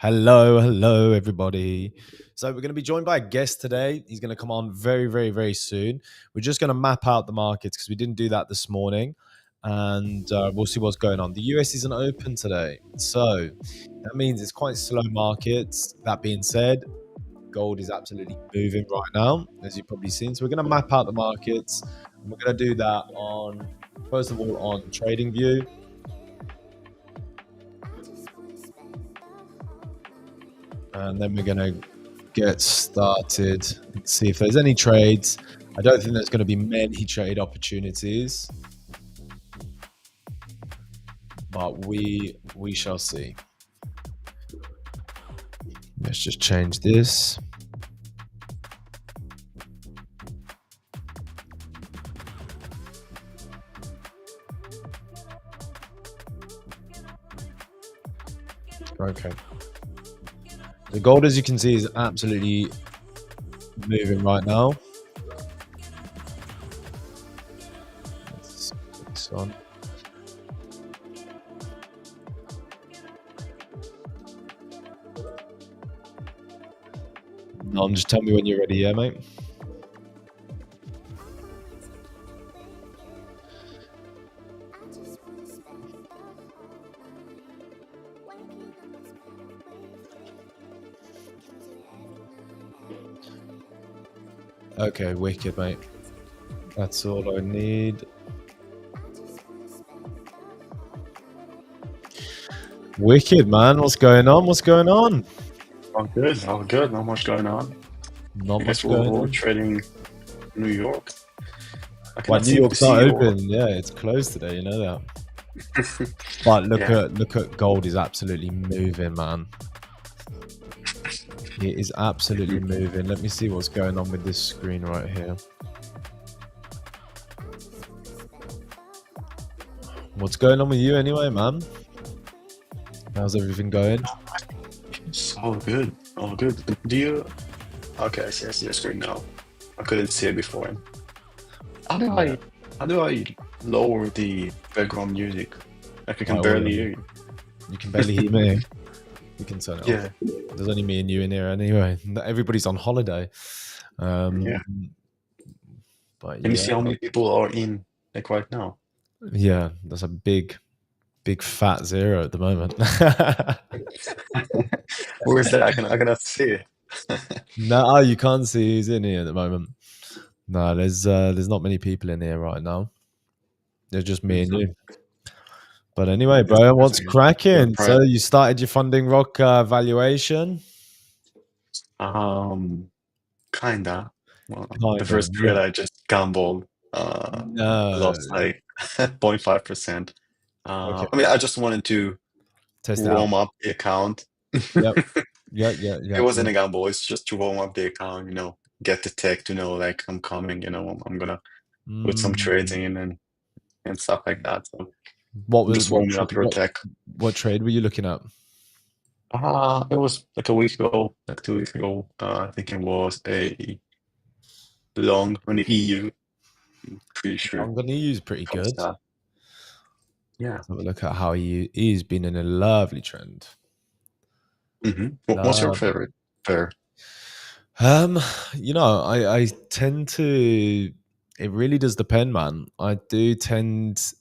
Hello, everybody. So we're going to be joined by a guest today. He's going to come on very soon. We're just going to map out the markets because we didn't do that this morning, and we'll see what's going on. The US isn't open today, so that means it's quite slow markets. That being said, gold is absolutely moving right now, as you've probably seen. So we're going to map out the markets, and we're going to do that on, first of all, on TradingView. And then we're going to get started and see if there's any trades. I don't think there's going to be many trade opportunities, but we shall see. Let's just change this. Okay. The gold, as you can see, is absolutely moving right now. Let's put this on. No, just tell me when you're ready, yeah, mate. Okay, wicked, mate. That's all I need. Wicked, man. What's going on? What's going on? All good. All good. Not much going on. Not I much guess we're going on. trading New York. Well, New York's not open. Yeah, it's closed today. You know that. But look at gold is absolutely moving, man. It is absolutely moving. Let me see what's going on with this screen right here. What's going on with you anyway, man? How's everything going? It's all good. All good. Do you? Okay, I see your screen now. I couldn't see it before. How do I lower the background music? Like I can barely hear you. You can barely hear me. You can turn it off. There's only me and you in here anyway. Everybody's on holiday. Yeah. But Can you see how many people are in like right now? Yeah, that's a big fat zero at the moment. Where is that? I cannot see it. No, you can't see who's in here at the moment. No, there's not many people in here right now. There's just me and you. But anyway, bro, what's cracking? So you started your Funding Rock valuation? Kinda. Well, the first trade I just gambled. Lost like 0.5%. Okay. I mean, I just wanted to test warm up the account. Yeah. It wasn't a gamble. It's just to warm up the account, get the tech to know like I'm coming, I'm gonna put some trades in and stuff like that. So just warming up your tech. What trade were you looking at? It was like a week ago, like 2 weeks ago. I think it was a long on the EU. I'm pretty sure. Long on the EU is pretty good. Yeah. Let's have a look at how he's been in a lovely trend. What's your favorite pair? I tend to. It really does depend, man. I do tend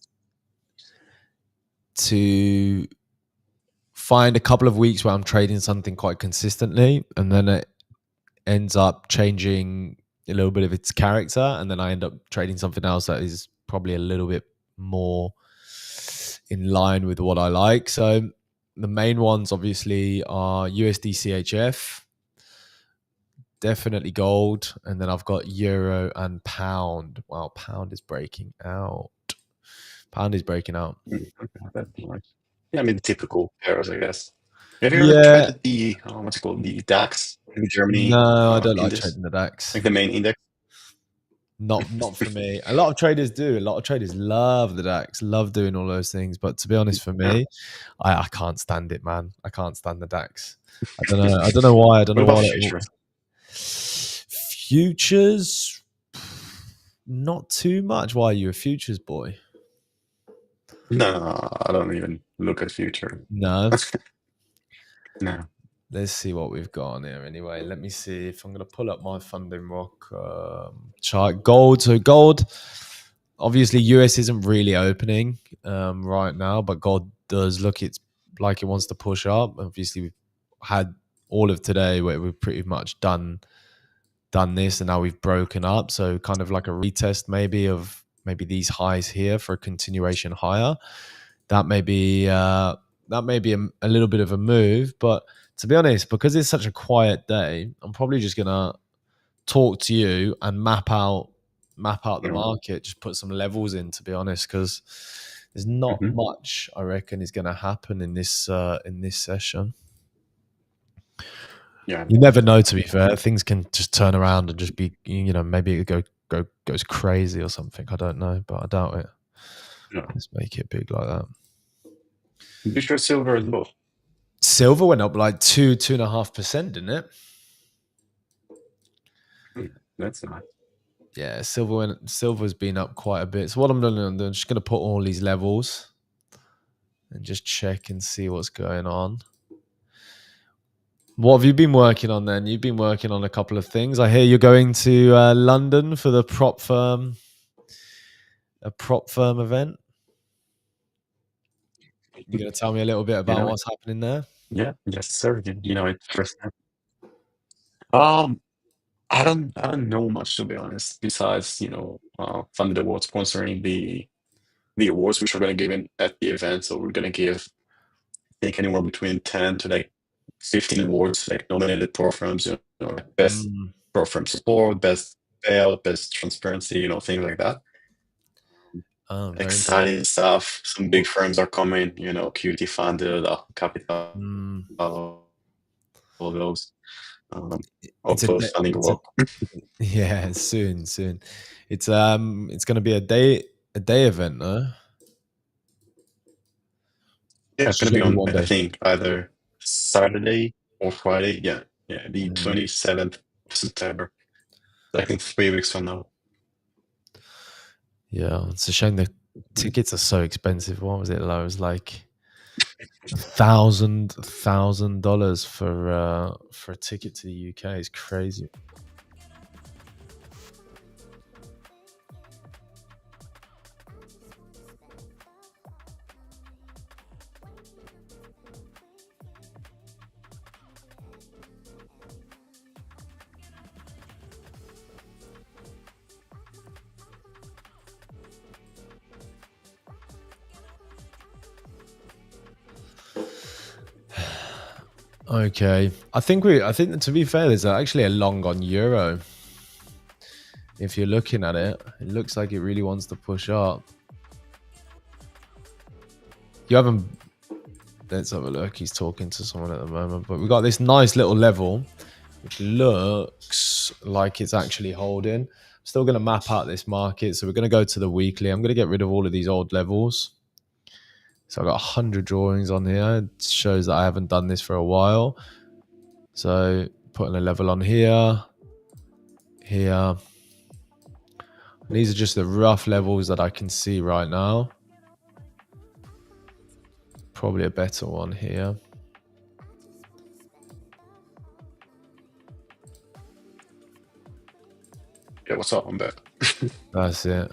to find a couple of weeks where I'm trading something quite consistently, and then it ends up changing a little bit of its character, and then I end up trading something else that is probably a little bit more in line with what I like. So the main ones obviously are USD CHF, definitely gold, and then I've got euro and pound. Wow, pound is breaking out. Pound is breaking out. Yeah, I mean the typical pairs, I guess. Have you ever traded the what's it called, the DAX in Germany? No, I don't like trading the DAX. Like the main index. Not for me. A lot of traders do. A lot of traders love the DAX, love doing all those things. But to be honest, for me, I can't stand it, man. I can't stand the DAX. I don't know. I don't know why. I don't know why. Futures, not too much. Why are you a futures boy? No, I don't even look at future. No. No. let's see what we've got on here anyway. Let me see if I'm going to pull up my Funding Rock chart. Gold. So gold, obviously US isn't really opening right now, but gold does look it's like it wants to push up. Obviously we've had all of today where we've pretty much done this and now we've broken up. So kind of like a retest maybe of maybe these highs here for a continuation higher. That may be a little bit of a move, but to be honest, because it's such a quiet day, I'm probably just gonna talk to you and map out the You know. market, just put some levels in. To be honest, because there's not Hmm. much I reckon is gonna happen in this session. Yeah. You never know. To be fair, things can just turn around and just be maybe it goes crazy or something. I don't know, but I doubt it. Yeah. Let's make it big like that. Be sure silver as well. Silver went up like 2.5%, didn't it? That's nice. Yeah, silver's been up quite a bit. So what I'm doing, I'm just gonna put all these levels and just check and see what's going on. What have you been working on then? You've been working on a couple of things. I hear you're going to London for the prop firm event. You're gonna tell me a little bit You about know, what's happening there? yeah, yes, sir. You know it first. Um, I don't know much to be honest. Besides, Thunder Award sponsoring the awards which we're going to give in at the event. So we're going to give, I think, anywhere between 10 to like 15 awards, like nominated pro firms. Like best Mm. pro firm support, best payout, best transparency. Things like that. Oh, very good. Exciting stuff. Some big firms are coming. QT Funded, Capital, Mm. all those. Um, It's a also Funding it's a Rock. yeah, soon. It's gonna be a day event, no? Yeah, It's it's gonna just be gonna be on, one I day. think, either Saturday or Friday. Yeah, yeah, the Mm. 27th of September. Like in 3 weeks from now. Yeah, it's a shame the tickets are so expensive. What was it? It was like $1,000 for a ticket to the UK. It's crazy. Okay, I think that, to be fair, there's actually a long on euro. If you're looking at it, it looks like it really wants to push up. You haven't. Let's have a look. He's talking to someone at the moment, but we've got this nice little level, which looks like it's actually holding. I'm still going to map out this market, so we're going to go to the weekly. I'm going to get rid of all of these old levels. So I've got 100 drawings on here. It shows that I haven't done this for a while. So putting a level on here. And these are just the rough levels that I can see right now. Probably a better one here. Yeah, what's up? I'm back. That's it.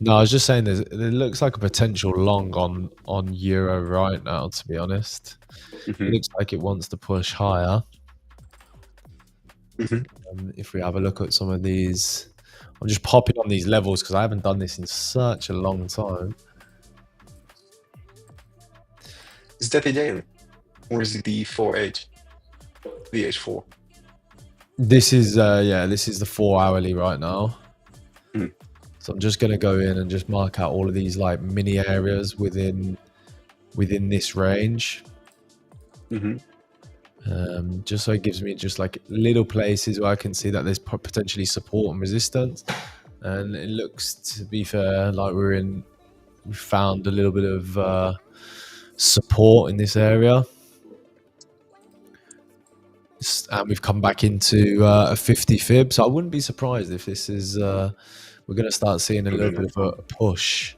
No, I was just saying there looks like a potential long on euro right now, to be honest. It Hmm. looks like it wants to push higher. Hmm. If we have a look at some of these, I'm just popping on these levels because I haven't done this in such a long time. Is that the daily? Or is it the 4H? The H4? This is this is the 4 hourly right now. Mm. So I'm just gonna go in and just mark out all of these like mini areas within this range. Hmm. Just so it gives me just like little places where I can see that there's potentially support and resistance. And it looks, to be fair, like we found a little bit of support in this area. And we've come back into a 50 fib. So I wouldn't be surprised if this is, we're going to start seeing a little bit of a push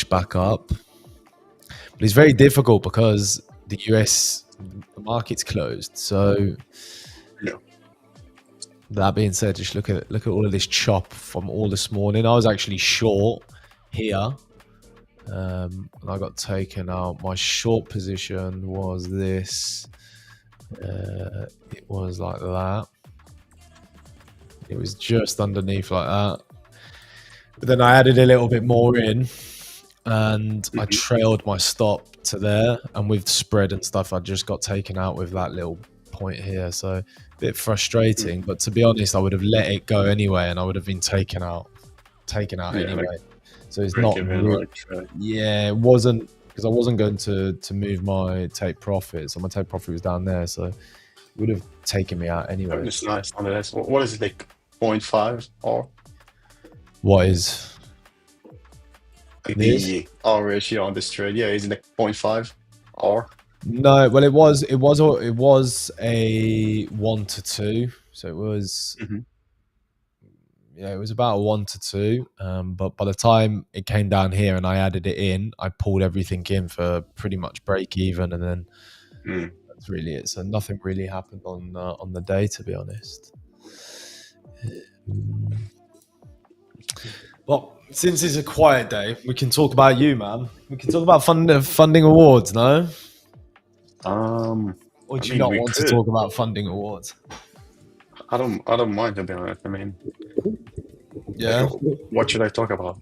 back up. But it's very difficult because the US the market's closed. So Yeah. that being said, just look at all of this chop from all this morning. I was actually short here, and I got taken out. My short position was this. It was like that. It was just underneath like that. But then I added a little bit more in, and I Mhm. trailed my stop to there. And with spread and stuff, I just got taken out with that little point here. So a bit frustrating. But to be honest, I would have let it go anyway, and I would have been taken out Yeah, like anyway. So it's break not even, real. right? Right. Yeah, it wasn't because I wasn't going to move my take profit. So my take profit was down there. So it would have taken me out I mean, anyway. it's nice. Nonetheless, what is it like 0.5 or What is like this? the R ratio on this trade? Yeah, is it like 0.5 or? No, well, it was a 1 to 2, so it was Mhm. yeah, it was about a 1 to 2. But by the time it came down here and I added it in, I pulled everything in for pretty much break even, and then Mm. that's really it. So nothing really happened on the day, to be honest. Mm. Well, since it's a quiet day, we can talk about you, man. We can talk about funding awards, no? Or I do you mean, not we want to could. talk about funding awards? I don't mind, to be honest. I mean, like, Yeah. what should I talk about?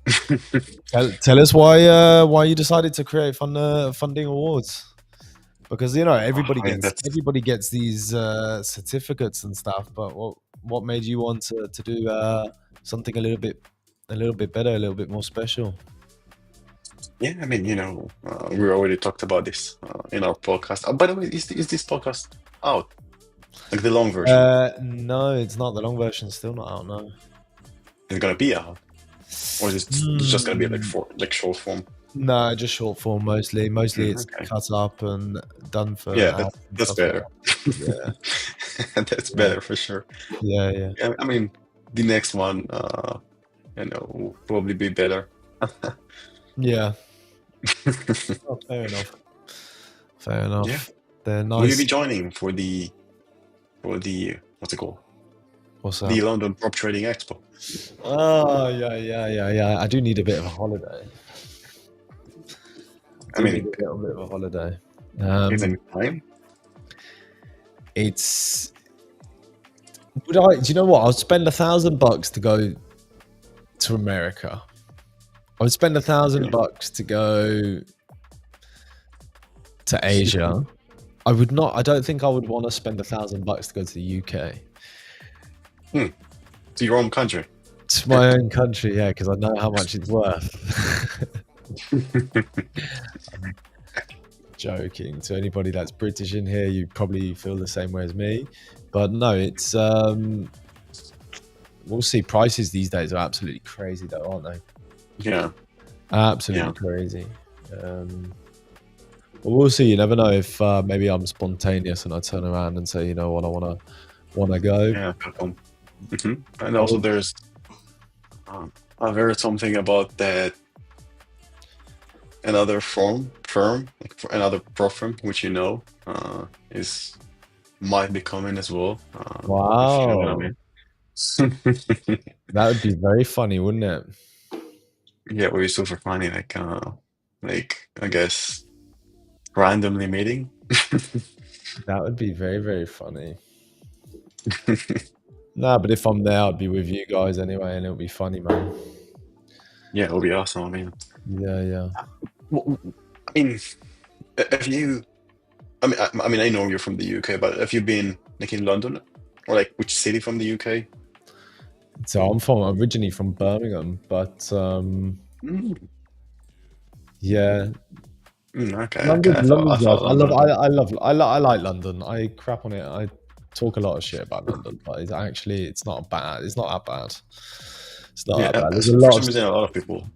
Tell us why you decided to create funding awards, because everybody I mean, gets that's everybody gets these certificates and stuff, but what made you want to do something a little bit better, a little bit more special? yeah. I mean, we already talked about this in our podcast. By the way, is this podcast out? Like the long version? No, it's not. The long version's still not out. No. Is it gonna be out, or is it just gonna be like Hmm. for like short form? No, just short form mostly. Mostly it's Okay. cut up and done for Yeah, ads and that's stuff like better. that. That's Yeah, better for sure. yeah, yeah, Yeah, I mean, the next one, will probably be better. yeah. Oh, fair enough. Fair Yeah. enough. They're Will you be nice. joining for the what's it called? What's that? The London Prop Trading Expo. Oh, yeah, yeah, yeah, yeah. I do need a bit of a holiday. I Do need mean, a little bit of a holiday. is Um, any time? it's. Do you know what? I'll spend $1,000 to go to America. I would spend a thousand Okay. bucks to go to Asia. I would not. I don't think I would want to spend $1,000 to go to the UK. Hmm. To your own country. It's my own country, yeah, because I know how much it's worth. Joking. To anybody that's British in here, you probably feel the same way as me. But no, it's we'll see. Prices these days are absolutely crazy, though, aren't they? Yeah. Absolutely Yeah. crazy. But we'll see. You never know if maybe I'm spontaneous and I turn around and say, you know what, I wanna go. Yeah. Welcome. And also, there's I've heard something about that another firm, like for another prop firm, which is might be coming as well. If you know what I Wow, mean. that would be very funny, wouldn't it? Yeah, we're super funny, like I guess randomly meeting. That would be very, very funny. Nah, but if I'm there, I'd be with you guys anyway, and it'll be funny, man. Yeah, it'll be awesome. I mean, Yeah, yeah. I mean, have you? I mean, I know you're from the UK, but have you been like in London, or like which city from the UK? So I'm originally from Birmingham, but Mm, yeah, okay, okay. London, I London's nice. thought London too. I like London. I crap on it. I talk a lot of shit about London, but it's not bad. It's not that bad. It's not Yeah, that bad. There's a for lot some reason, a lot of people.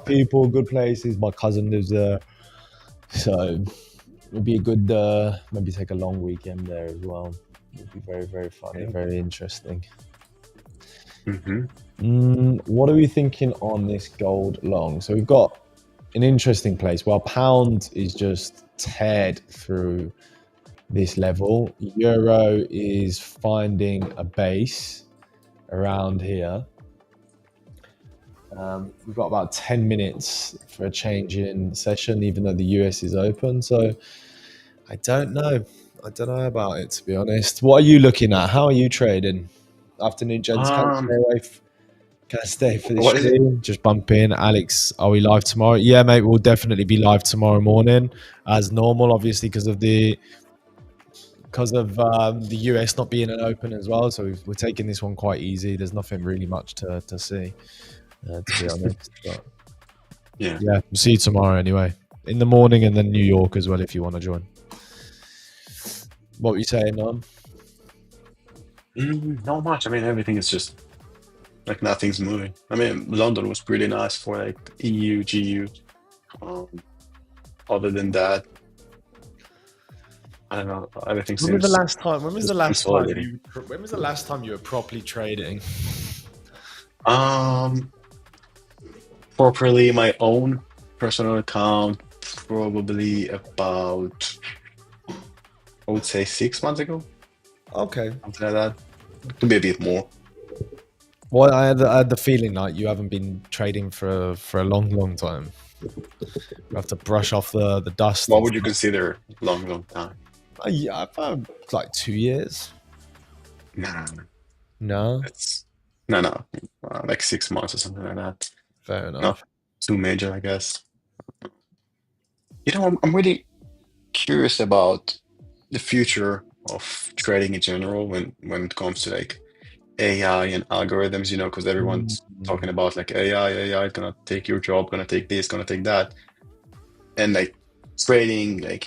people, good places. My cousin lives there, so it'd be a good maybe take a long weekend there as well. It'd be very, very funny, Yeah. very interesting. hmm What are we thinking on this gold long? So we've got an interesting place. While pound is just teared through this level, euro is finding a base around here. We've got about 10 minutes for a change in session, even though the US is open. So I don't know. I don't know about it, to be honest. What are you looking at? How are you trading? Afternoon, gents. Can I stay Um, away? Can I stay for the what is it? stream? Just bump in. Alex, are we live tomorrow? Yeah, mate, we'll definitely be live tomorrow morning as normal, obviously, because of the US not being an open as well. So we're taking this one quite easy. There's nothing really much to see, to be honest. But Yeah. yeah, we'll see you tomorrow anyway. In the morning and then New York as well if you want to join. What were you saying, Norm? Not much. I mean, everything is just like nothing's moving. I mean, London was pretty nice for like EU, GU. Um, Other than that, I don't know. Everything When was the seems last time? When was the just last time consolidating. you? When was the last time you were properly trading? Um, Properly my own personal account, probably about, I would say 6 months ago, Okay. something like that. Could be a bit more. Well, I had the feeling like you haven't been trading for a long, long time. You have to brush off the dust What and would you stuff. consider long, long time? Yeah, I've had like 2 years. Nah, No, it's no, no, like 6 months or something like that. fair Not enough. too major, I guess. I'm really curious about the future of trading in general when it comes to like AI and algorithms, because everyone's talking Mm. about like AI is gonna take your job, gonna take this, gonna take that. And like trading, like,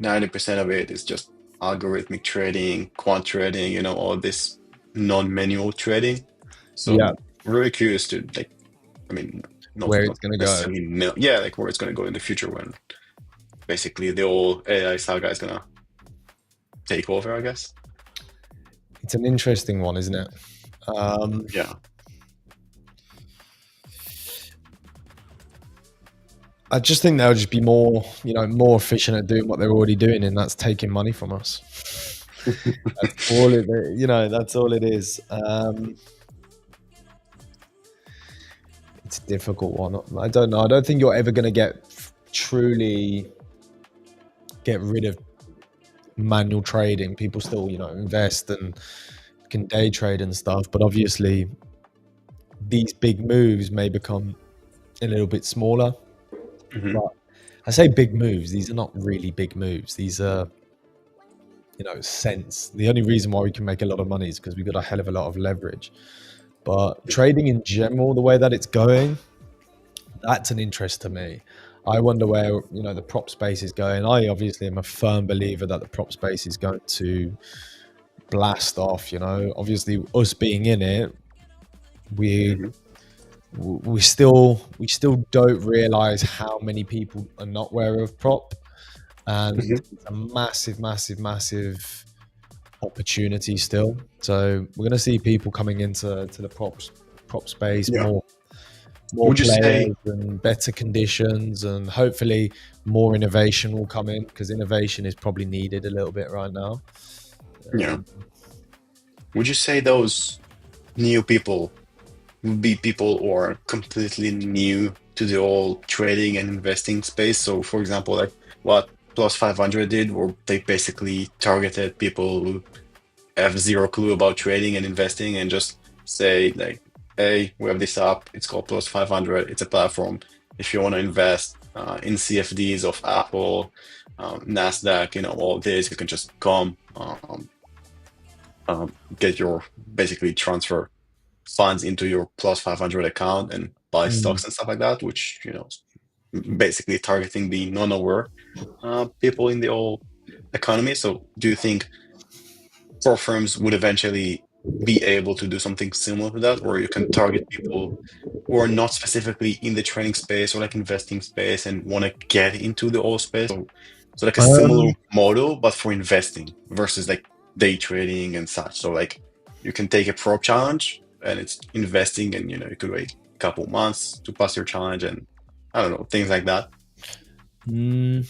90% of it is just algorithmic trading, quant trading, all this non-manual trading. Yeah, So really curious to like, I mean, where not it's gonna go. necessarily know, yeah, like where it's gonna go in the future when basically the old AI saga is gonna take over, I guess. It's an interesting one, isn't it? Um, Yeah. I just think they'll just be more, more efficient at doing what they're already doing, and that's taking money from us. That's all it, that's all it is. It's a difficult one. I don't know. I don't think you're ever going to truly get rid of manual trading. People still, invest and can day trade and stuff, but obviously these big moves may become a little bit smaller. Hmm. But I say big moves; these are not really big moves. These are, cents. The only reason why we can make a lot of money is because we've got a hell of a lot of leverage. But trading in general, the way that it's going, that's an interest to me. I wonder where the prop space is going. I obviously am a firm believer that the prop space is going to blast off. Obviously us being in it, we Hmm. we still don't realize how many people are not aware of prop, and Hmm. it's a massive, massive, massive opportunity still. So we're going to see people coming into the prop space, Yeah. more Would you say, players and better conditions, and hopefully more innovation will come in because innovation is probably needed a little bit right now. yeah, Um, would you say those new people would be people who are completely new to the whole trading and investing space? So, for example, like what Plus 500 did, where they basically targeted people who have zero clue about trading and investing and just say, like, hey, we have this app, it's called Plus 500, it's a platform. If you want to invest in CFDs of Apple, NASDAQ, all this, you can just come, get your basically transfer funds into your Plus 500 account and buy mm. stocks and stuff like that, which, basically targeting the non-aware people in the whole economy. So do you think core firms would eventually be able to do something similar to that, where you can target people who are not specifically in the trading space or like investing space and want to get into the whole space? So like a similar Um, model, but for investing versus like day trading and such. So like you can take a prop challenge and it's investing, and you could wait a couple months to pass your challenge, and I don't know, things like that. Mm,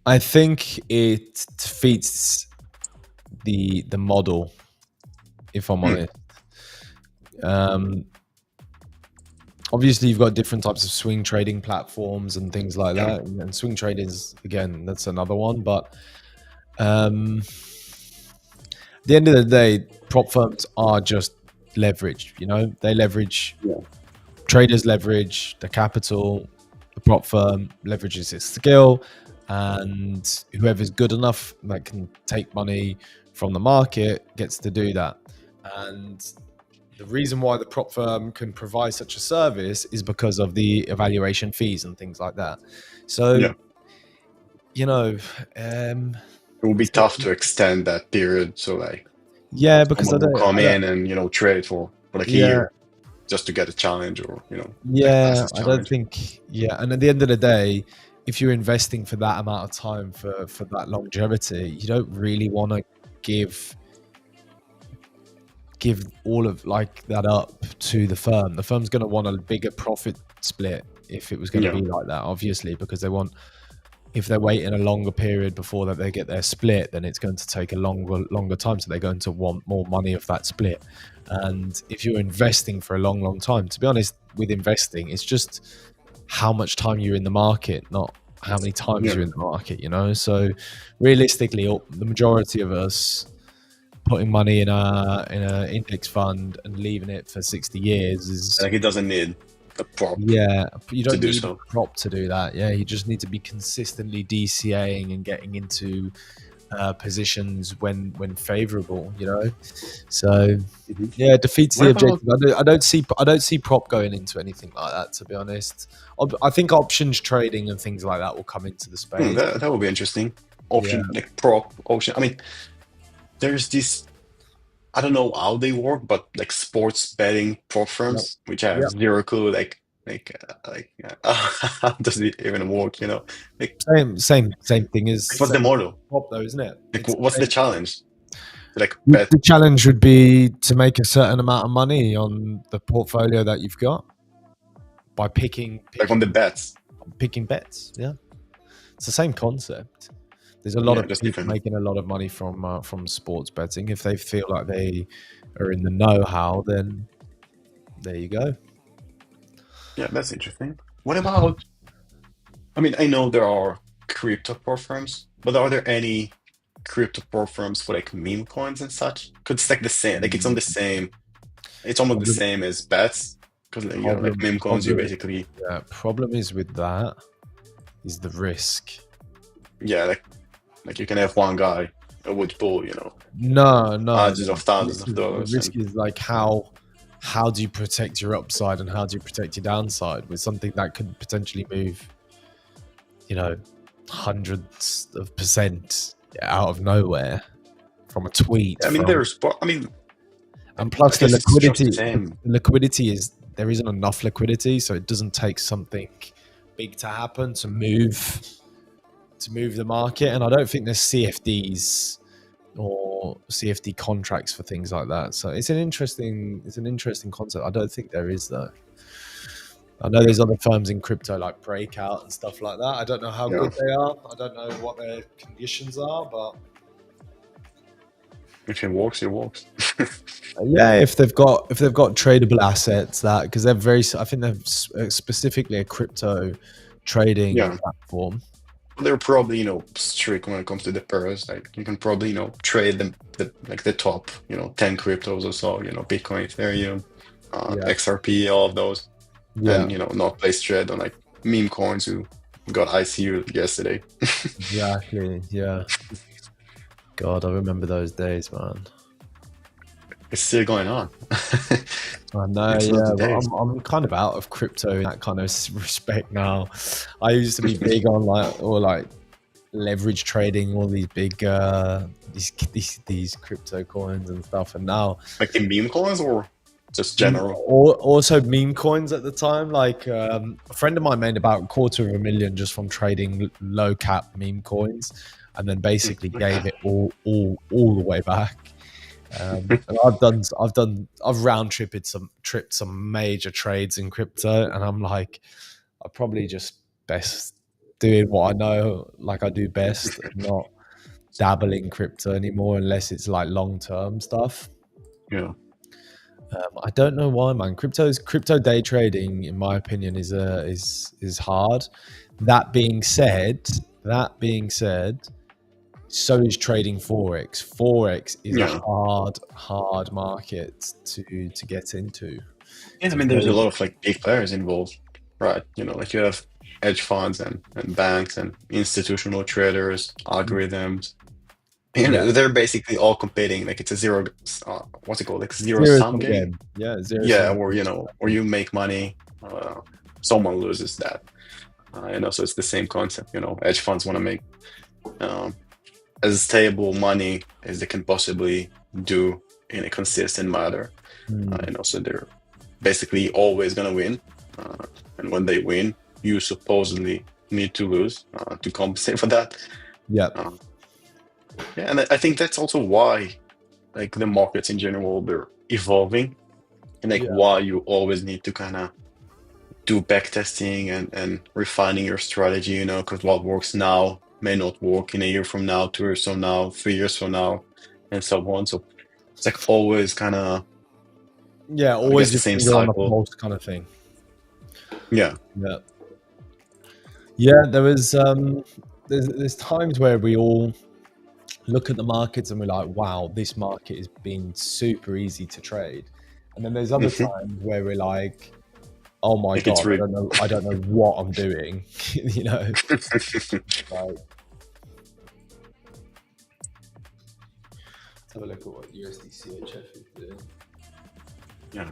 I think it defeats the model, if I'm Hmm. honest. Um, Obviously, you've got different types of swing trading platforms and things like Yeah, that. And swing trading is, again, that's another one. But um, at the end of the day, prop firms are just leveraged. They leverage, yeah, traders leverage the capital, the prop firm leverages its skill, and whoever's good enough that can take money from the market gets to do that. And the reason why the prop firm can provide such a service is because of the evaluation fees and things like that. So, yeah. you know, um, It will be it's tough to extend that period. So like yeah, because someone will come I don't, in and trade for like a yeah, year just to get a challenge or like pass yeah, this I don't challenge. think, yeah. And at the end of the day, if you're investing for that amount of time for that longevity, you don't really want to give give all of like that up to the firm. The firm's going to want a bigger profit split if it was going to Yeah, be like that, obviously, because they want, if they're waiting a longer period before that they get their split, then it's going to take a longer time. So they're going to want more money of that split. And if you're investing for a long time, to be honest, with investing, it's just how much time you're in the market, not how many times yeah. you're in the market. So realistically, the majority of us putting money in a index fund and leaving it for 60 years is, Like it doesn't need a prop yeah, you to don't do need a so. prop to do that. Yeah, you just need to be consistently DCAing and getting into positions when favorable. So Mhm. yeah, it defeats What the about objective. I don't see prop going into anything like that. To be honest, I think options trading and things like that will come into the space. that would be interesting. Yeah, Option like prop option. I mean, there's this. I don't know how they work, but like sports betting prop yep, firms, which I have yep. zero clue, how does it even work? Like, Same thing as what's the same model? prop though, isn't it? Like, It's the what's the same thing. challenge? Like, bet The challenge would be to make a certain amount of money on the portfolio that you've got by picking like on picking the bets. picking bets. Yeah, it's the same concept. There's a lot Yeah, of just people different. making a lot of money from sports betting. If they feel like they are in the know-how, then there you go. Yeah, that's interesting. What about? I mean, I know there are crypto prop firms, but are there any crypto prop firms for like meme coins and such? Because it's like the same. Like it's on the Mm, same. It's almost the Problem, same as bets. Because like problem, meme coins, you problem. basically Yeah, problem is with that is the risk. yeah, like you can have one guy who would pull No, no, hundreds no. of thousands of The dollars risk and is like how do you protect your upside and how do you protect your downside with something that could potentially move, you know, hundreds of percent out of nowhere from a tweet I mean from, there's I mean and I plus the guess it's just the liquidity, same. the liquidity is there isn't enough liquidity, so it doesn't take something big to happen to move the market, and I don't think there's CFDs or CFD contracts for things like that. So it's an interesting concept. I don't think there is though. I know Yeah, there's other firms in crypto like Breakout and stuff like that. I don't know how yeah. good they are. I don't know what their conditions are, but If it works, it works. yeah, if they've got tradable assets that because they're very, I think they're specifically a crypto trading Yeah. platform. They're probably, strict when it comes to the pairs. Like you can probably, trade them the top, 10 cryptos or so, Bitcoin, Ethereum, Yeah, XRP, all of those. yeah, And, not place trade on like meme coins who got ICU yesterday. exactly. Yeah, God, I remember those days, man. It's still going on. I know, It's not the yeah, but days. I'm kind of out of crypto in that kind of respect now. I used to be big on like leverage trading, all these big these crypto coins and stuff, and now Like in meme coins or just general? also meme coins at the time. Like a friend of mine made about a quarter of a million just from trading low cap meme coins, and then basically gave it all the way back. And I've tripped some major trades in crypto, and I'm like, I probably just best doing what I know, like I do best, and not dabble in crypto anymore unless it's like long term stuff. Yeah. I don't know why, man. Crypto day trading, in my opinion, is hard. That being said, so is trading forex. Forex is a Yeah. hard market to get into. Yeah, It's I a mean, there's a very lot of like big players involved, right? Like you have hedge funds and banks and institutional traders, algorithms. yeah They're basically all competing. Like it's a zero, what's it called? Like zero zero sum sum game. game. Yeah, zero Yeah, sum where game. where you make money, someone loses that. So it's the same concept. Hedge funds want to make um, as stable money as they can possibly do in a consistent manner. Hmm. So they're basically always gonna win. Uh, and when they win, you supposedly need to lose to compensate for that. Yeah, Uh, yeah, and I think that's also why like the markets in general they're evolving, and like yeah, why you always need to kind of do back testing and refining your strategy. Because what works now may not work in a year from now, 2 years from now, 3 years from now, and so on. So it's like always kind of, yeah. I Always guess, the your same finger on the cycle. pulse, kind of thing. Yeah. Yeah, yeah. There's times where we all look at the markets and we're like, wow, this market has been super easy to trade. And then there's other Hmm. times where we're like, oh my Like it's god, rigged. I don't know what I'm doing. you know, like, let's have a look at what USD CHF is doing. Yeah.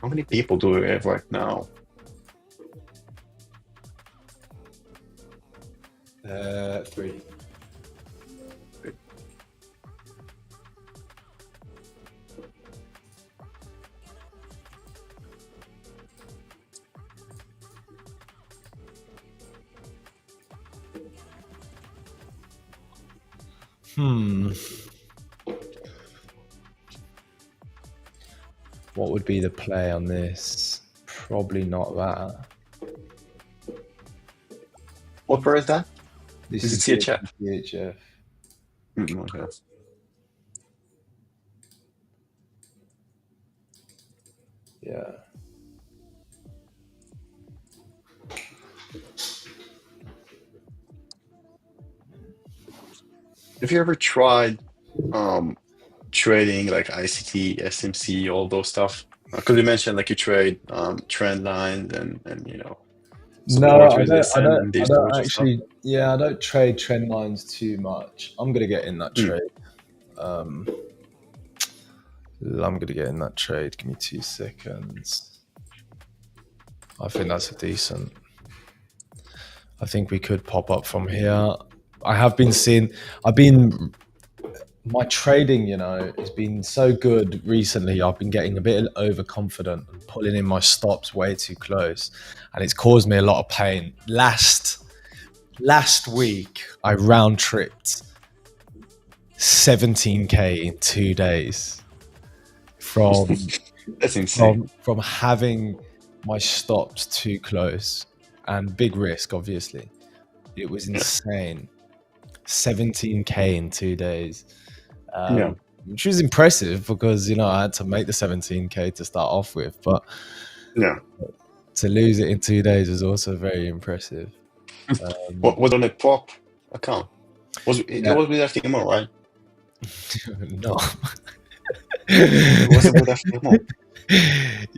How many people do we have right now? 3. What would be the play on this? Probably not that. What pair is that? This Is it is CHF? CHF. Okay. Yeah. Have you ever tried um trading like ICT, SMC, all those stuff? Because you mentioned like you trade trend lines and No, support resistance and I these don't sorts of stuff. actually. Yeah, I don't trade trend lines too much. I'm gonna get in that Hmm. trade. Um, I'm gonna get in that trade. Give me 2 seconds. I think that's a decent. I think we could pop up from here. I have been seeing. I've been my trading, has been so good recently. I've been getting a bit overconfident and pulling in my stops way too close, and it's caused me a lot of pain. Last week, I round tripped 17k in 2 days from That's insane. from having my stops too close and big risk. Obviously, it was Yeah. insane. 17k in 2 days. Yeah. Which was impressive because I had to make the 17k to start off with, but Yeah. to lose it in 2 days is also very impressive. What was on a prop account? It Yeah, was with FTMO, right? no, It was with FTMO.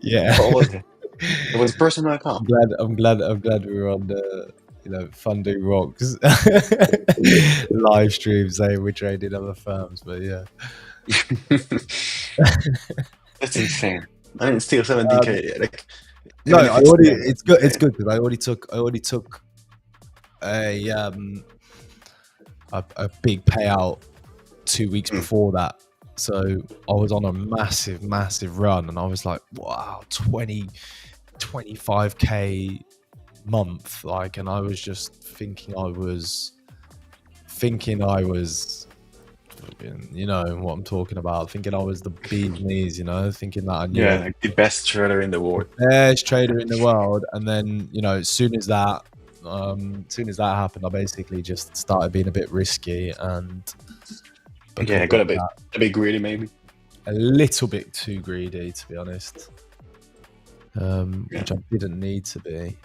yeah. What was it? It was a personal account. I'm glad we were on the Funding Rocks live stream saying we traded other firms, but yeah. That's insane. I mean, still Um, 17k. Like, no, even if I it's already. 10, It's that's good. It's insane. good because I already took a big payout 2 weeks Mm. before that. So I was on a massive run, and I was like, wow, 25k month, like, and I was just thinking I was, you know what I'm talking about, thinking I was the bee's knees, you know, thinking that I knew Yeah, like the best trader in the the world. best trader in the world. And then, you know, as soon as that happened, I basically just started being a bit risky, and because Yeah, of got that, a bit greedy maybe. a little bit too greedy, to be honest, Yeah. which I didn't need to be.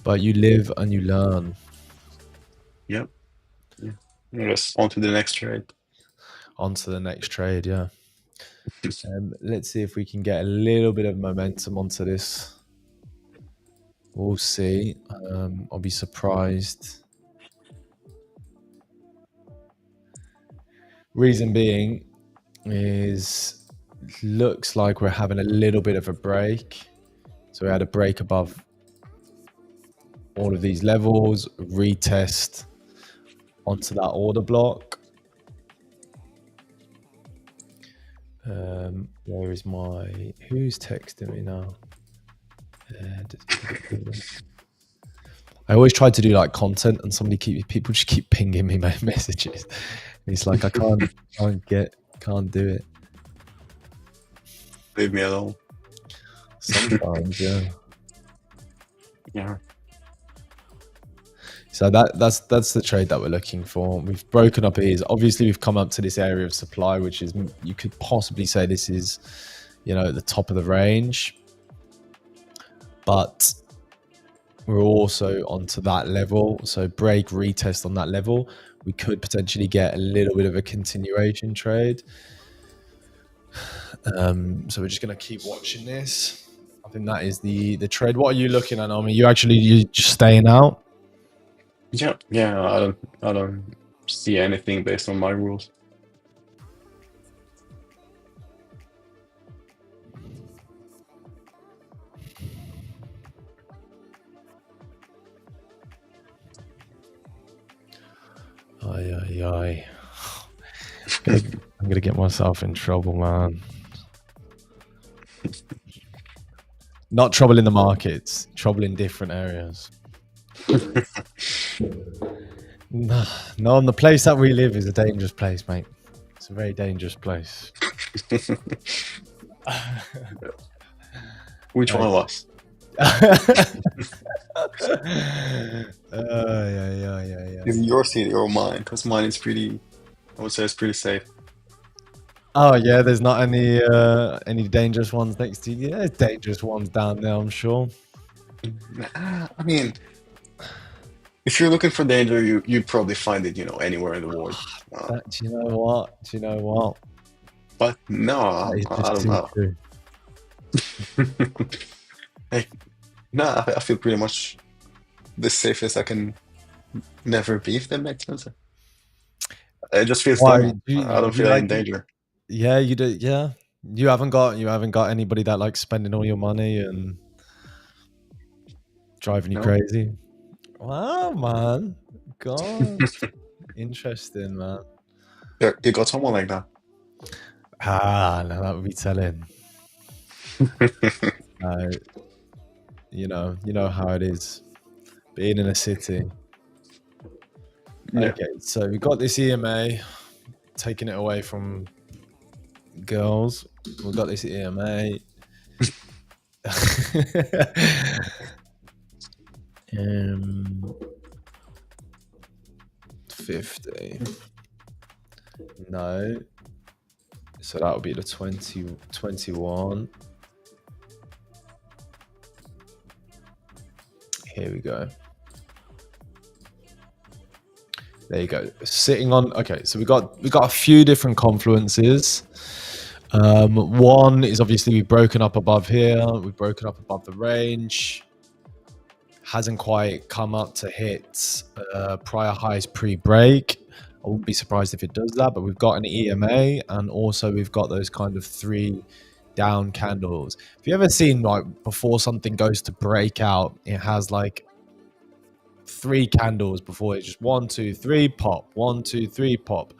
But you live and you learn. Yep. Yeah. Yes. On to the next trade. On to the next trade, yeah. Let's see if we can get a little bit of momentum onto this. We'll see. I'll be surprised. Reason being is looks like we're having a little bit of a break. So we had a break above all of these levels, retest onto that order block. Who's texting me now? I always try to do like content, and people just keep pinging me my messages. And it's like I can't do it. Leave me alone. Sometimes, yeah. Yeah. So that's the trade that we're looking for. We've broken up ears. Obviously, we've come up to this area of supply, which is, you could possibly say this is, you know, at the top of the range. But we're also onto that level. So break, retest on that level. We could potentially get a little bit of a continuation trade. So we're just going to keep watching this. I think that is the trade. What are you looking at, Naomi? You just staying out? Yeah. Yeah. I don't see anything based on my rules. Ay, ay, ay. I'm gonna get myself in trouble, man. Not trouble in the markets, trouble in different areas. No, the place that we live is a dangerous place, mate. It's a very dangerous place. Which one of us? Yeah. Is it your city or mine? Because mine is pretty. I would say it's pretty safe. Oh yeah, there's not any dangerous ones next to you. Yeah, there's dangerous ones down there, I'm sure. I mean, if you're looking for danger, you'd probably find it, anywhere in the world. Do you know what? Do you know what? But no, That is I just don't too know. true. Like, no, I feel pretty much the safest I can never be, if that makes sense. It just feels Why? normal. I don't You feel any like? danger. Yeah, you do. Yeah, you haven't got anybody that likes spending all your money and driving you No. crazy. Wow, man. God, interesting, man. You got someone like that. Now that would be telling. Uh, you know how it is being in a city. Yeah. Okay, so we got this EMA, taking it away from girls. We've got this EMA. 50. No. So that would be the 21. Here we go. There you go. Sitting on. Okay, so we got a few different confluences. One is obviously we've broken up above here. We've broken up above the range. Hasn't quite come up to hit prior highs pre-break. I wouldn't be surprised if it does that, but we've got an EMA, and also we've got those kind of 3 down candles. Have you ever seen, like, before something goes to break out, it has like 3 candles before it's just 1, 2, 3 pop, 1, 2, 3 pop.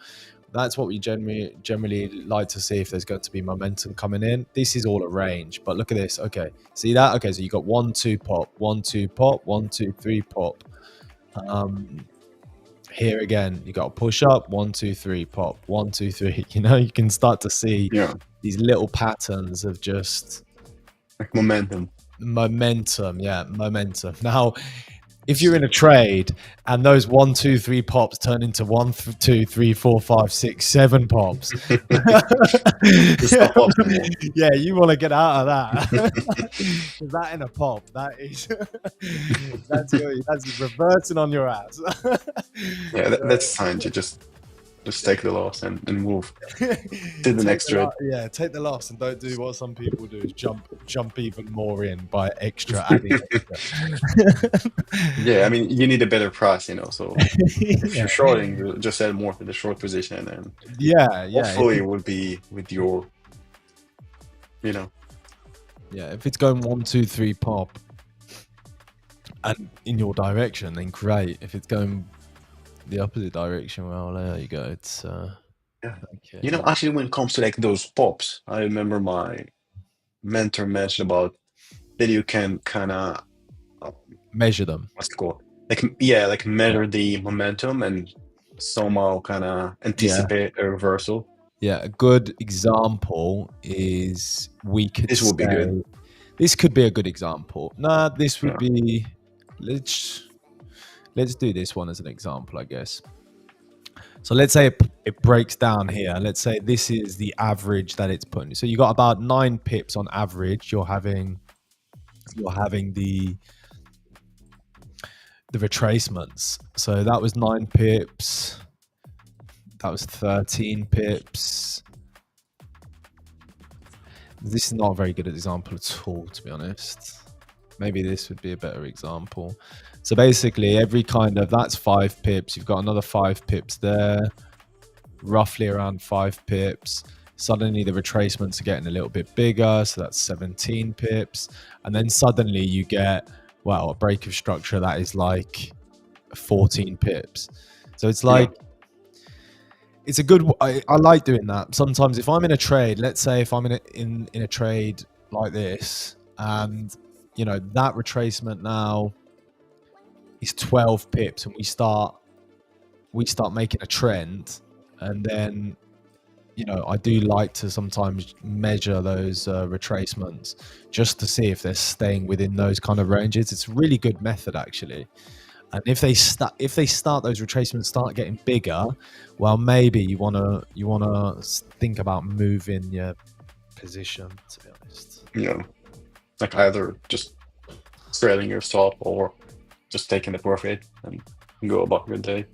That's what we generally like to see if there's going to be momentum coming in. This is all a range, but look at this. Okay, see that? Okay, so you got 1 2 pop, 1 2 pop, 1 2 3 pop. Here again, you got a push up, 1 2 3 pop, 1 2 3. You know, you can start to see Yeah, these little patterns of just like momentum. momentum. Yeah, momentum. Now, if you're in a trade and those 1 2 3 pops turn into 1 2 3 4 5 6 7 pops, It's not possible. yeah, you want to get out of that. Is that in a pop? That is that's reversing on your ass. Yeah, So, that's time to just take the loss and move to the take next the trade. yeah, take the loss and don't do what some people do is jump even more in by adding extra. Yeah, I mean, you need a better price, so if Yeah, you're shorting, you just add more to the short position, and yeah. hopefully it will be with your, you know, Yeah, if it's going 1 2 3 pop and in your direction, then great. If it's going the opposite direction, well, there you go. It's yeah. okay. Actually, when it comes to like those pops, I remember my mentor mentioned about that you can kind of, Measure them. what's it called? Like, yeah, like measure the momentum and somehow kind of Yeah, anticipate a reversal. yeah. A good example is we could This would be good. say this could be a good example. Nah, this would Yeah. be let's let's do this one as an example, I guess. So let's say it breaks down here. Let's say this is the average that it's putting. So you got about 9 pips on average. You're having the retracements. So that was 9 pips. That was 13 pips. This is not a very good example at all, to be honest. Maybe this would be a better example. So basically, every kind of that's 5 pips. You've got another 5 pips there, roughly around 5 pips. Suddenly, the retracements are getting a little bit bigger. So that's 17 pips. And then suddenly, you get, well, a break of structure that is like 14 pips. So it's Yeah. like, it's a good. I like doing that. Sometimes if I'm in a trade, let's say if I'm in a trade like this, and that retracement now is 12 pips, and we start making a trend, and then I do like to sometimes measure those retracements just to see if they're staying within those kind of ranges. It's a really good method actually. And if they start those retracements start getting bigger, well, maybe you wanna think about moving your position. To be honest, Like either just trailing your stop or just taking the profit and go about your day.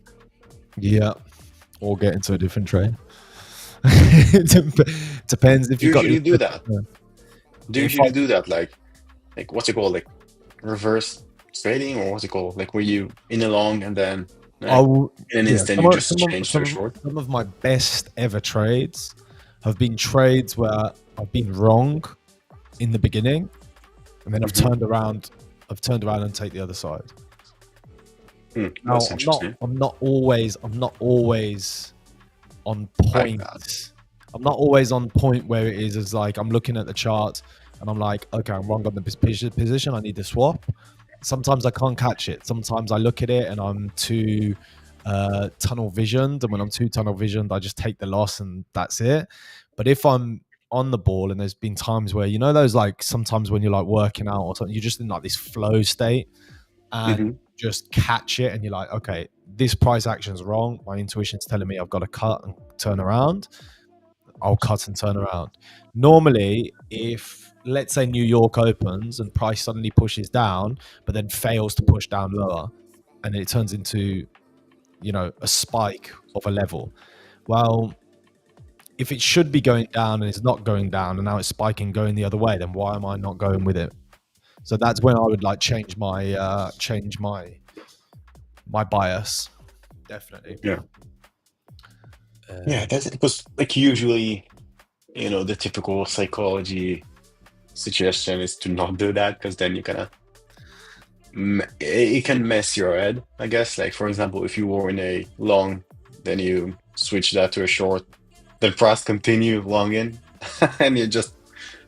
yeah, or get into a different trade. It depends if Do you you got usually the. do that? Do you If I, usually do that? Like what's it called? Like reverse trading, or what's it called? Like were you in a long and then I like will, in an yeah, instant you just change to a short? some of my best ever trades have been trades where I've been wrong in the beginning, and then I've Hmm. turned around. And take the other side. Now That's interesting. I'm not always on Like point. that. I'm not always on point where it is as like I'm looking at the chart and I'm like, okay, I'm wrong on the position. I need to swap. Sometimes I can't catch it. Sometimes I look at it and I'm too tunnel visioned, and when I'm too tunnel visioned, I just take the loss and that's it. But if I'm on the ball, and there's been times where those like sometimes when you're like working out or something, you're just in like this flow state and Hmm. just catch it, and you're like, okay, this price action's wrong. My intuition's telling me I've got to cut and turn around. I'll cut and turn around. Normally, if let's say New York opens and price suddenly pushes down, but then fails to push down lower, and then it turns into a spike of a level. Well, if it should be going down and it's not going down, and now it's spiking going the other way, then why am I not going with it? So that's when I would like change my bias. Definitely. Yeah. Uh, Yeah, that's because like usually, the typical psychology suggestion is to not do that because then you kind of it can mess your head, I guess. Like for example, if you were in a long, then you switch that to a short, then price continue long in, and you just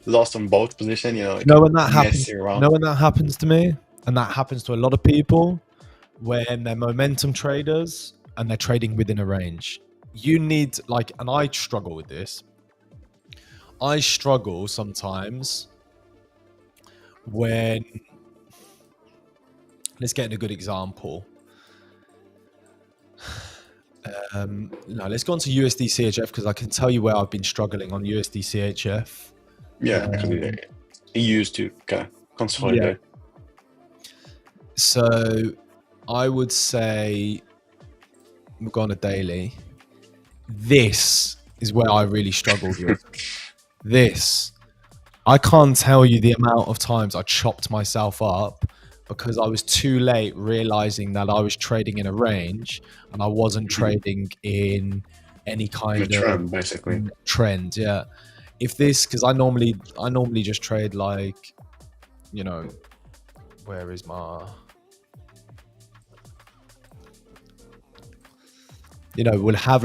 lost on both position. You know, You like know when that happens? messing You around. know when that happens to me, and that happens to a lot of people when they're momentum traders and they're trading within a range. You need like, and I struggle with this. I struggle sometimes when, let's get a good example. No, let's go on to USD CHF because I can tell you where I've been struggling on USD CHF. Yeah, actually, he used to kind of Yeah. consolidate. So I would say we'll go on a daily. This is where I really struggled with. This. I can't tell you the amount of times I chopped myself up because I was too late realizing that I was trading in a range and I wasn't Mhm. trading in any In a kind of trend, basically. trend. Yeah. If this, because I normally just trade like, you know, where is my, we'll have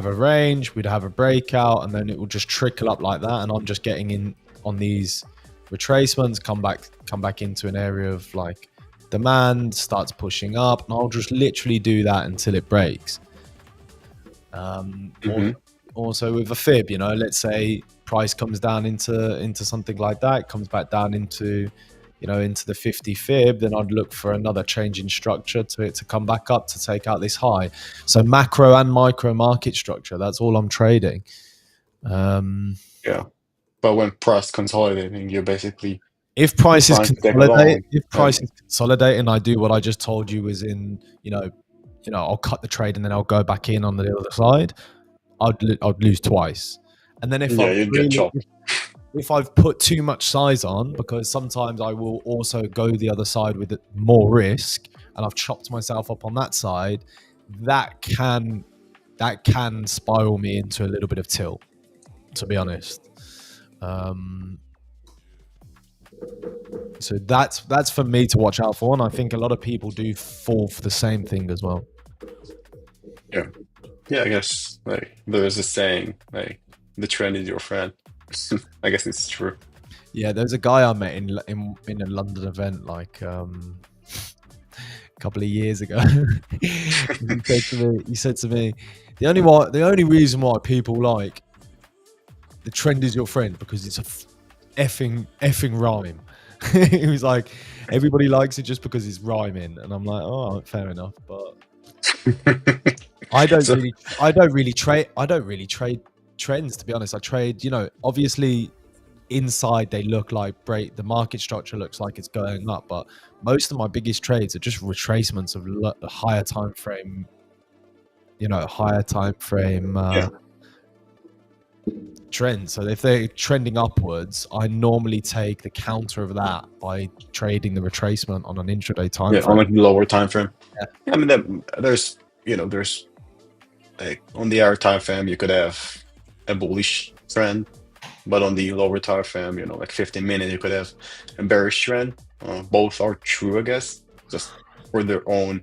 a range, we'd have a breakout, and then it will just trickle up like that. And I'm just getting in on these retracements, come back into an area of like demand, starts pushing up, and I'll just literally do that until it breaks. Hmm. Also with a fib, let's say price comes down into something like that, it comes back down into the 50 fib, then I'd look for another change in structure to it to come back up to take out this high. So macro and micro market structure, that's all I'm trading. Yeah, but when price consolidating, you're basically If prices trying to take a consolidate, long. if And prices consolidate and I do what I just told you is I'll cut the trade and then I'll go back in on the other side, I'd lose twice. And then yeah, you'd get chopped. if I've put too much size on, because sometimes I will also go the other side with more risk, and I've chopped myself up on that side, that can spiral me into a little bit of tilt, to be honest. So that's for me to watch out for, and I think a lot of people do fall for the same thing as well. Yeah, yeah. I guess like there's a saying like the trend is your friend. I guess it's true. Yeah, there's a guy I met in a London event like a couple of years ago. He said to me, the only reason why people like the trend is your friend because it's a effing rhyme. He was like, everybody likes it just because it's rhyming, and I'm like, oh, fair enough, but I don't So really, trade trends, to be honest. I trade, obviously inside they look like break. The market structure looks like it's going up, but most of my biggest trades are just retracements of higher time frame, higher time frame yeah, trends. So if they're trending upwards, I normally take the counter of that by trading the retracement on an intraday time yeah, on frame. a lower time frame. Yeah. Yeah, I mean, there's there's like on the higher time frame you could have a bullish trend, but on the lower time frame, like 15 minutes, you could have a bearish trend. Both are true, I guess, just for their own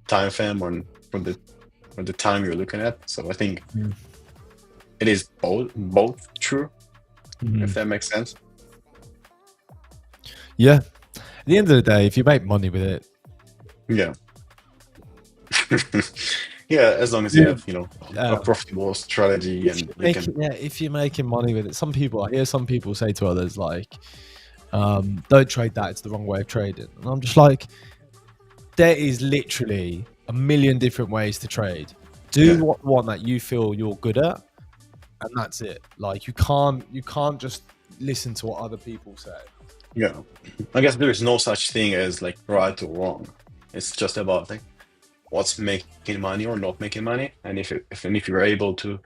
time frame on for the time you're looking at. So I think it is both true, if Mhm. that makes sense. Yeah. At the end of the day, if you make money with it, Yeah. Yeah, as long as you yeah, have, a profitable strategy and you can. if you're making money with it, I hear some people say to others like, don't trade that, it's the wrong way of trading. And I'm just like, there is literally a million different ways to trade. Do Yeah, what one that you feel you're good at, and that's it. Like you can't just listen to what other people say. yeah. I guess there is no such thing as like right or wrong. It's just about like what's making money or not making money, and if you're able to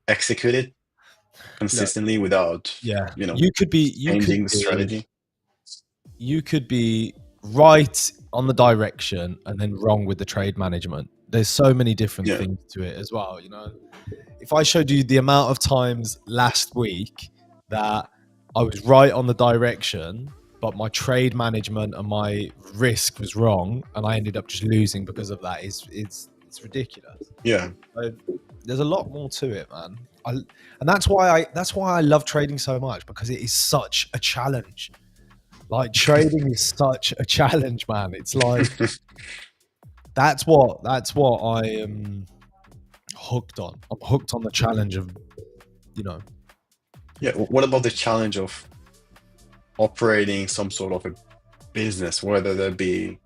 execute it Look, consistently without, yeah, you know, you could be changing the strategy. you could be right on the direction and then wrong with the trade management. There's so many different Yeah, things to it as well. If I showed you the amount of times last week that I was right on the direction, but my trade management and my risk was wrong, and I ended up just losing because of that, is It's ridiculous. Yeah. So there's a lot more to it, man. And that's why I love trading so much, because it is such a challenge. Like, trading is such a challenge, man. It's like that's what I am hooked on. I'm hooked on the challenge of, you know. Yeah. What about the challenge of operating some sort of a business, whether that be,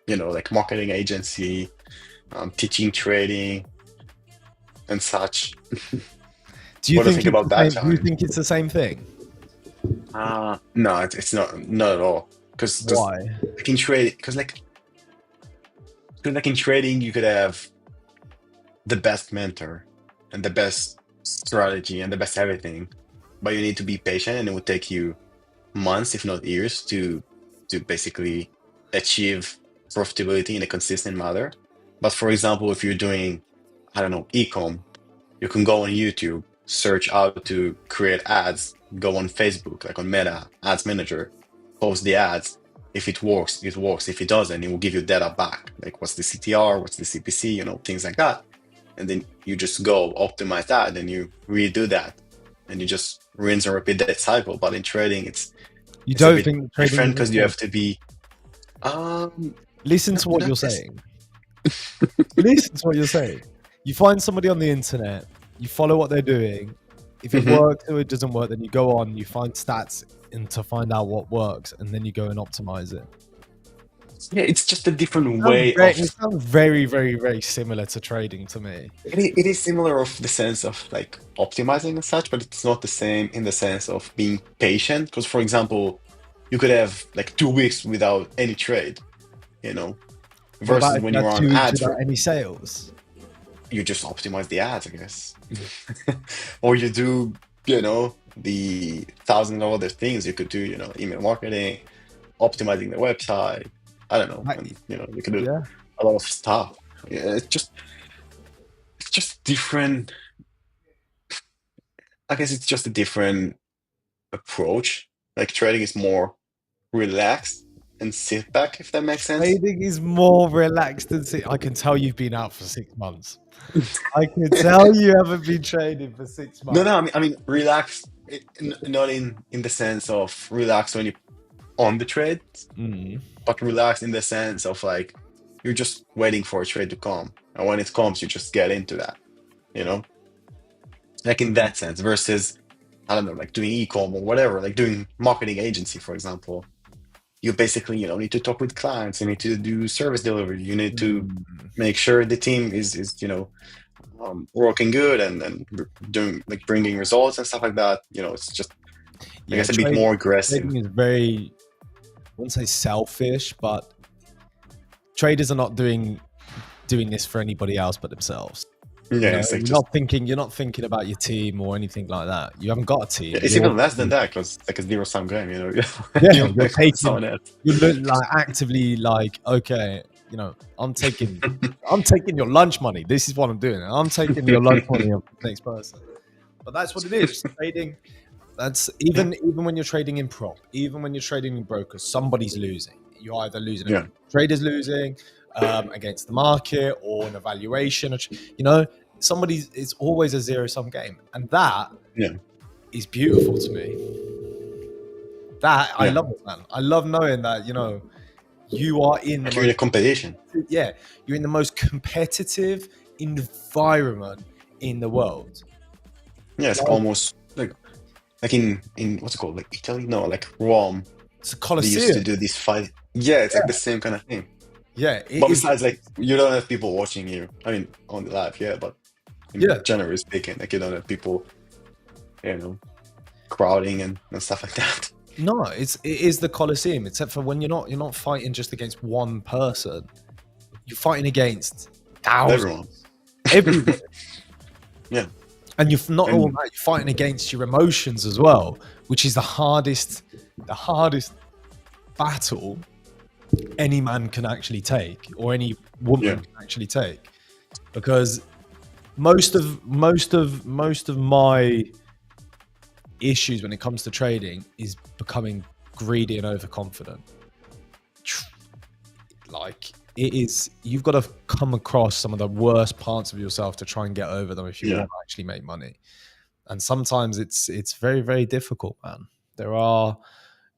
like marketing agency, teaching trading and such? Do you What do you think think it's about the that same? Do you challenge? think it's the same thing? No, it's not at all. Because Why? like in trade, because like in trading, you could have the best mentor and the best strategy and the best everything, but you need to be patient, and it would take you months, if not years, to basically achieve profitability in a consistent manner. But for example, if you're doing, I don't know, ecom, you can go on YouTube, search how to create ads, go on Facebook, like on Meta Ads Manager, post the ads. If it works, it works. If it doesn't, it will give you data back. Like what's the CTR, what's the CPC, things like that. And then you just go optimize that, and you redo that, and you just rinse and repeat that cycle. But in trading, You it's a don't bit think trading different is the because you same? have to be um Listen not to what you're not this. saying. Listen to what you're saying. You find somebody on the internet, you follow what they're doing. If it Hmm. works or it doesn't work, then you go on, you find stats and to find out what works, and then you go and optimize it. Yeah, it's just a different way It of. sounds very, very, very similar to trading to me. It is similar of the sense of like optimizing and such, but it's not the same in the sense of being patient. Because, for example, you could have like 2 weeks without any trade, you know, What about versus if when you had you're on 2 weeks ads without for any sales? you just optimize the ads, I guess. Or you do, the thousand other things you could do, email marketing, optimizing the website. I don't know, Like, and you can do yeah. a lot of stuff. Yeah, it's just different. I guess it's just a different approach. Like trading is more relaxed and sit back, if that makes sense. Trading is more relaxed than I can tell you've been out for 6 months. I can tell you haven't been trading for six No, months. no, I mean relaxed, not in the sense of relaxed when you're on the trade, Mm. but relaxed in the sense of like you're just waiting for a trade to come, and when it comes, you just get into that, you know, like in that sense. Versus, I don't know, like doing e-com or whatever, like doing marketing agency, for example. You basically, need to talk with clients. You need to do service delivery. You need to Mm. make sure the team is working good and doing like bringing results and stuff like that. It's just, I Yeah, guess, a bit more trading aggressive. is very, I wouldn't say selfish, but traders are not doing this for anybody else but themselves. You Yeah, know, it's like just you're not thinking about your team or anything like that. You haven't got a yeah, team. it's even less than that because it's like a zero-sum game. Yeah, You you're work with taking, someone else. you look like actively like, okay, I'm taking your lunch money. This is what I'm doing. I'm taking your lunch money of the next person. But that's what it is. Trading. That's Yeah, even when you're trading in prop, even when you're trading in brokers, somebody's losing. You're either losing, yeah, traders losing against the market or an evaluation. Somebody's. It's always a zero sum game, and that yeah, is beautiful to me. That I yeah. love it, man. I love knowing that you are in the Like you're in a most competition. yeah you're in the most competitive environment in the world. Yeah, it's Like, almost like in what's it called? Like Italy? No, like Rome. it's a They used to coliseum. do this fight. Yeah, it's like the Yeah, same kind of thing. yeah. It But is. besides, like, you don't have people watching you. I mean, on the live, yeah, but in Yeah. generally speaking, like, you don't have people, you know, crowding and stuff like that. No, it is the Colosseum, except for when you're not fighting just against one person. You're fighting against Everyone. thousands, everybody, Yeah. and you're not all And that. You're fighting against your emotions as well, which is the hardest battle any man can actually take, or any woman yeah, can actually take, because most of my issues when it comes to trading is becoming greedy and overconfident. Like, you've got to come across some of the worst parts of yourself to try and get over them if you Yeah. want to actually make money. And sometimes it's very, very difficult, man. There are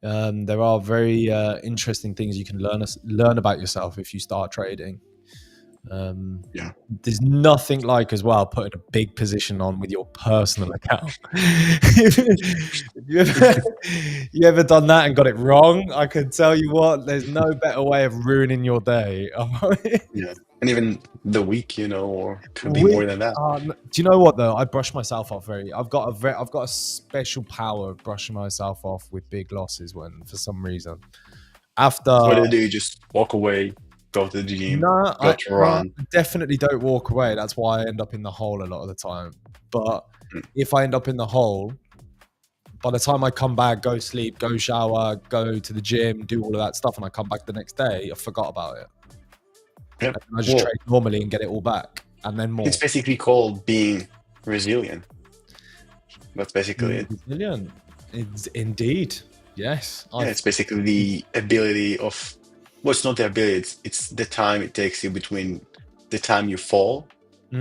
very interesting things you can learn about yourself if you start trading. Um, Yeah. there's nothing like as well putting a big position on with your personal account. If you ever done that and got it wrong, I can tell you what, there's no better way of ruining your day. Yeah. And even the week, or could be We, more than that. do you know what though? I brush myself off very. I've got a special power of brushing myself off with big losses when, for some reason, So what after. do? You just walk away, go to the gym, No, go I to run. definitely don't walk away. That's why I end up in the hole a lot of the time. But Mm. if I end up in the hole, by the time I come back, go sleep, go shower, go to the gym, do all of that stuff, and I come back the next day, I forgot about it. Yep. And I just Well, trade normally and get it all back, and then it's more. basically called being resilient. That's basically Being it. resilient. It's indeed. Yes. Yeah, it's basically the ability of, well, it's not the ability, it's the time it takes you between the time you fall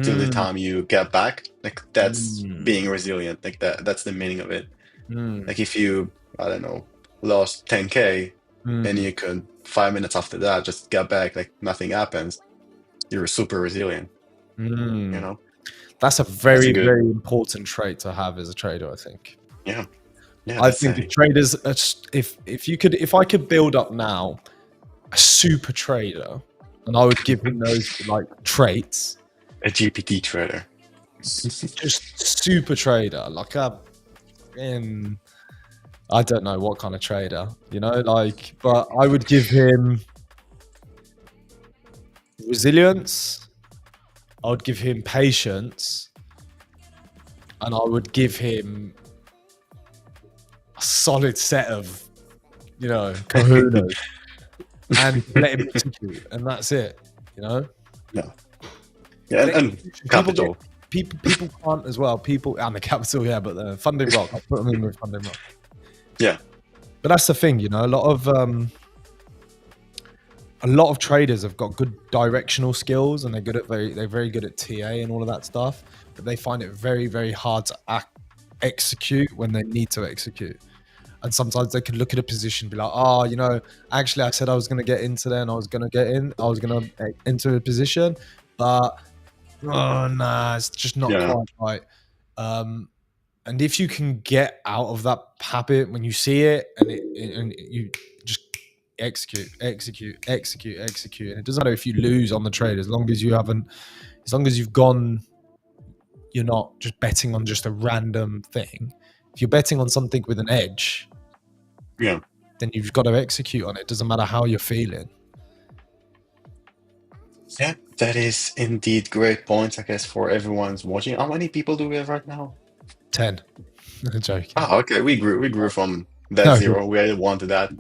till the Mm, time you get back. Like that's mm, being resilient. Like that's the meaning of it. mm, Like if you, I don't know, lost 10K and mm, you could 5 minutes after that just get back like nothing happens, you're super resilient, you mm. know? That's a That's a very, good, very important trait to have as a trader, I think. yeah, yeah, I that's think a if traders, if I could build up now a super trader, and I would give him those like traits, GPT trader. just super trader, like in I don't know what kind of trader, but I would give him resilience, I would give him patience, and I would give him a solid set of, kahunas, and let him execute, and that's it. You know, Yeah, yeah, and and execution. capital. People can't as well. People and the capital, yeah, but the funding rock. I put them in with funding rock. Yeah, But that's the thing, a lot of traders have got good directional skills and they're very good at TA and all of that stuff, but they find it very, very hard to execute when they need to execute. And sometimes they can look at a position and be like, oh, actually I said I was going to get into there and I was going to enter a position, but oh nah, it's just not yeah, quite right. And if you can get out of that habit when you see it and you just execute, execute, execute, execute. And it doesn't matter if you lose on the trade, as long as you've gone, you're not just betting on just a random thing. If you're betting on something with an edge, yeah. then you've got to execute on it. It doesn't matter how you're feeling. Yeah, that is indeed great points, I guess, for everyone's watching. How many people do we have right now? 10. I'm joking. Ah, okay, we grew from that No, zero. We added one to that.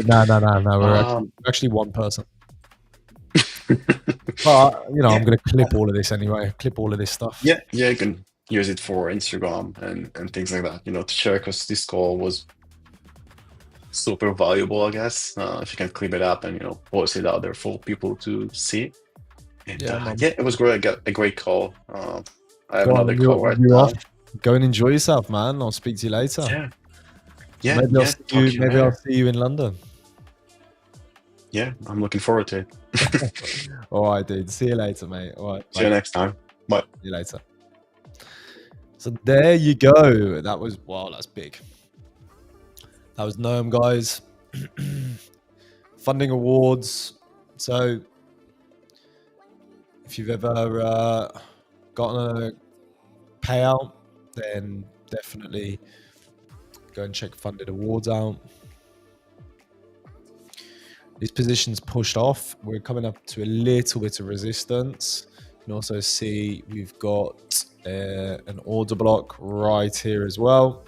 no, no, no, no. We're Uh, actually one person. But I'm yeah, going to clip all of this anyway. Clip all of this stuff. yeah, you can use it for Instagram and things like that, to share, because this call was super valuable, I guess. If you can clip it up and post it out there for people to see. And Yeah, man. yeah, it was great. I got a great call. I have Go another on, call right you off. now. Go and enjoy yourself, man. I'll speak to you later. Yeah, Or yeah, maybe I'll yeah. see Talk you. to you Maybe I'll later. see you in London. Yeah, I'm looking forward to it. All right, dude. See you later, mate. All right, See you bye. next time. Bye. See you later. So there you go. That was wow. That's big. That was Noam, guys. Funding awards. So if you've ever gotten a payout, then definitely go and check funded awards out. These positions pushed off. We're coming up to a little bit of resistance. You can also see we've got an order block right here as well,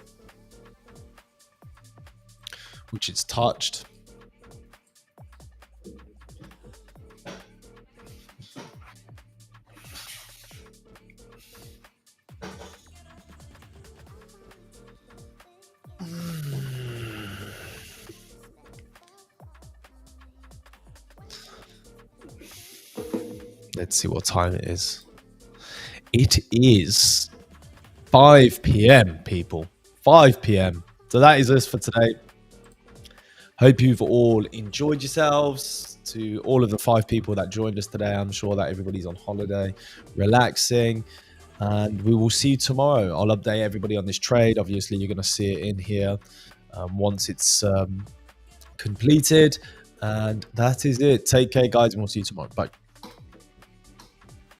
which it's touched. Let's see what time it is. It is 5 p.m., people. 5 p.m. So that is us for today. Hope you've all enjoyed yourselves. To all of the 5 people that joined us today, I'm sure that everybody's on holiday, relaxing, and we will see you tomorrow. I'll update everybody on this trade. Obviously, you're going to see it in here once it's completed. And that is it. Take care, guys, and we'll see you tomorrow. Bye.